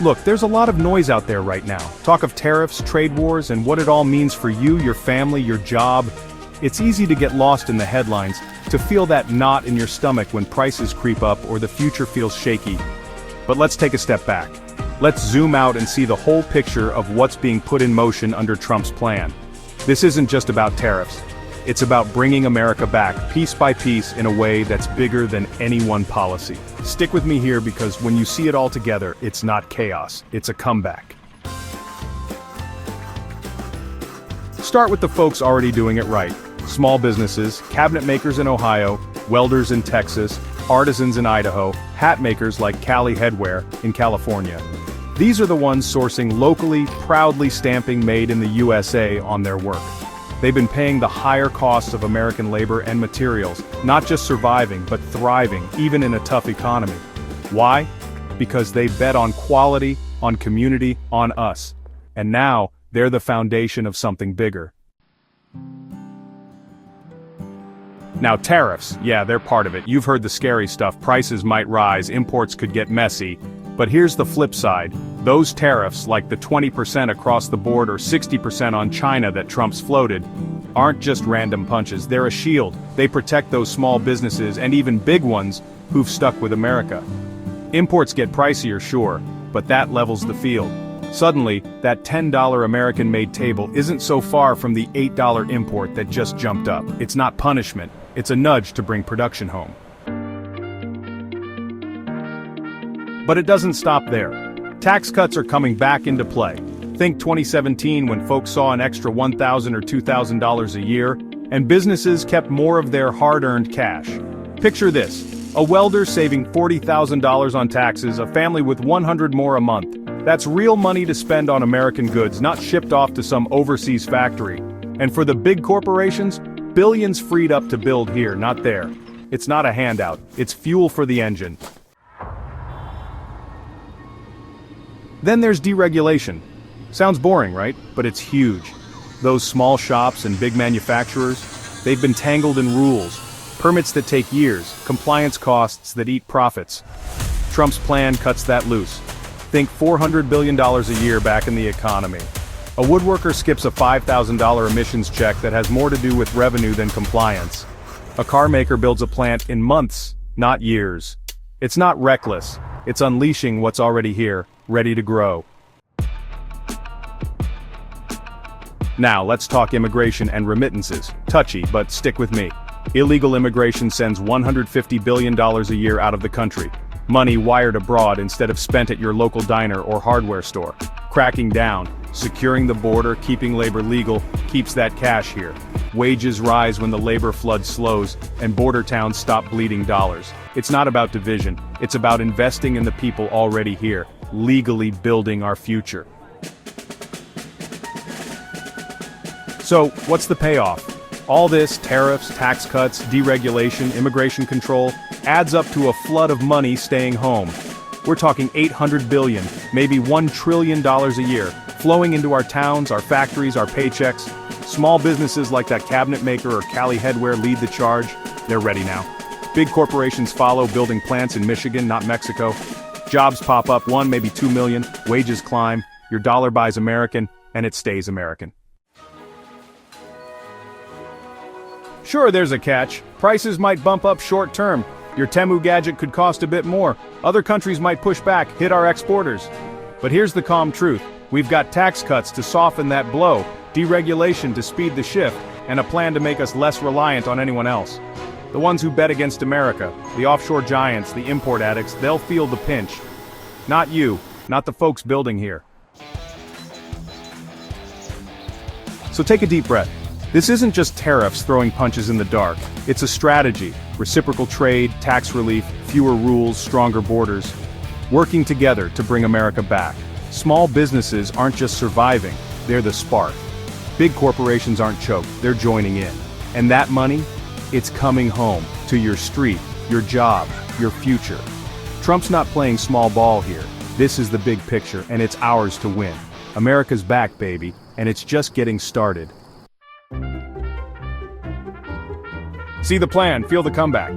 Look, there's a lot of noise out there right now. Talk of tariffs, trade wars, and what it all means for you, your family, your job. It's easy to get lost in the headlines, to feel that knot in your stomach when prices creep up or the future feels shaky. But let's take a step back. Let's zoom out and see the whole picture of what's being put in motion under Trump's plan. This isn't just about tariffs. It's about bringing America back, piece by piece, in a way that's bigger than any one policy. Stick with me here because when you see it all together, it's not chaos, it's a comeback. Start with the folks already doing it right. Small businesses, cabinet makers in Ohio, welders in Texas, artisans in Idaho, hat makers like Cali Headwear in California. These are the ones sourcing locally, proudly stamping "Made in the USA" on their work. They've been paying the higher costs of American labor and materials, not just surviving, but thriving, even in a tough economy. Why? Because they bet on quality, on community, on us. And now, they're the foundation of something bigger. Now tariffs, yeah, they're part of it. You've heard the scary stuff, prices might rise, imports could get messy. But here's the flip side. Those tariffs, like the 20% across the board or 60% on China that Trump's floated, aren't just random punches, they're a shield. They protect those small businesses and even big ones who've stuck with America. Imports get pricier, sure, but that levels the field. Suddenly, that $10 American-made table isn't so far from the $8 import that just jumped up. It's not punishment, it's a nudge to bring production home. But it doesn't stop there. Tax cuts are coming back into play. Think 2017 when folks saw an extra $1,000 or $2,000 a year, and businesses kept more of their hard-earned cash. Picture this, a welder saving $40,000 on taxes, a family with $100 more a month. That's real money to spend on American goods, not shipped off to some overseas factory. And for the big corporations, billions freed up to build here, not there. It's not a handout, it's fuel for the engine. Then there's deregulation. Sounds boring, right? But it's huge. Those small shops and big manufacturers, they've been tangled in rules, permits that take years, compliance costs that eat profits. Trump's plan cuts that loose. Think $400 billion a year back in the economy. A woodworker skips a $5,000 emissions check that has more to do with revenue than compliance. A car maker builds a plant in months, not years. It's not reckless, it's unleashing what's already here, ready to grow. Now let's talk immigration and remittances. Touchy, but stick with me. Illegal immigration sends $150 billion a year out of the country. Money wired abroad instead of spent at your local diner or hardware store. Cracking down, securing the border, keeping labor legal, keeps that cash here. Wages rise when the labor flood slows, and border towns stop bleeding dollars. It's not about division, it's about investing in the people already here, legally building our future. So, what's the payoff? All this, tariffs, tax cuts, deregulation, immigration control, adds up to a flood of money staying home. We're talking $800 billion, maybe $1 trillion a year, flowing into our towns, our factories, our paychecks. Small businesses like that cabinet maker or Cali Headwear lead the charge. They're ready now. Big corporations follow, building plants in Michigan, not Mexico. Jobs pop up, 1, maybe 2 million, wages climb, your dollar buys American, and it stays American. Sure, there's a catch. Prices might bump up short term. Your Temu gadget could cost a bit more. Other countries might push back, hit our exporters. But here's the calm truth. We've got tax cuts to soften that blow, deregulation to speed the shift, and a plan to make us less reliant on anyone else. The ones who bet against America, the offshore giants, the import addicts, they'll feel the pinch. Not you, not the folks building here. So take a deep breath. This isn't just tariffs throwing punches in the dark. It's a strategy. Reciprocal trade, tax relief, fewer rules, stronger borders. Working together to bring America back. Small businesses aren't just surviving, they're the spark. Big corporations aren't choked, they're joining in. And that money? It's coming home, to your street, your job, your future. Trump's not playing small ball here. This is the big picture, and it's ours to win. America's back, baby, and it's just getting started. See the plan, feel the comeback.